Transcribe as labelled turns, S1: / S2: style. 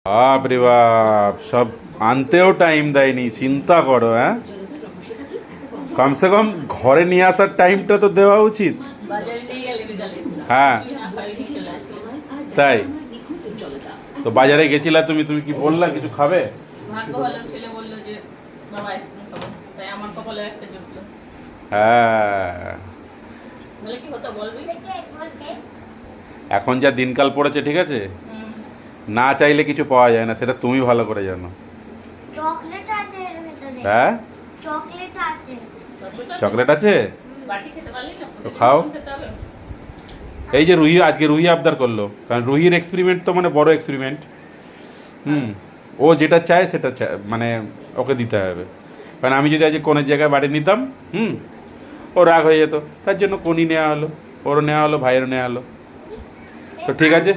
S1: বাপরে বাপ, সব আনতেও টাইম দেয়নি, চিন্তা করো। হ্যাঁ, কমসে কম ঘরে নিয়ে আসার টাইমটা তো দেওয়া উচিত। হ্যাঁ, তাই তো বাজারে গেছিলা তুমি, তুমি কি বললা কিছু খাবে? হ্যাঁ, এখন যা দিনকাল পড়েছে, ঠিক আছে, না চাইলে কিছু পাওয়া যায় না, সেটা তুমি ভালো করে জানো। হ্যাঁ, চকলেট আছে তো খাও। এই যে রুহি, আজকে রুহি আবদার করলো, কারণ রুহির এক্সপেরিমেন্ট তো মানে বড় এক্সপেরিমেন্ট। ও যেটা চায় সেটা মানে ওকে দিতে হবে। কারণ আমি যদি আজকে কোনের জায়গায় বাড়ি নিতাম, ও রাগ হয়ে যেত, তার জন্য কোনই নেওয়া হলো, ওরও নেওয়া হলো, ভাইয়েরও নেওয়া হলো। তো ঠিক আছে।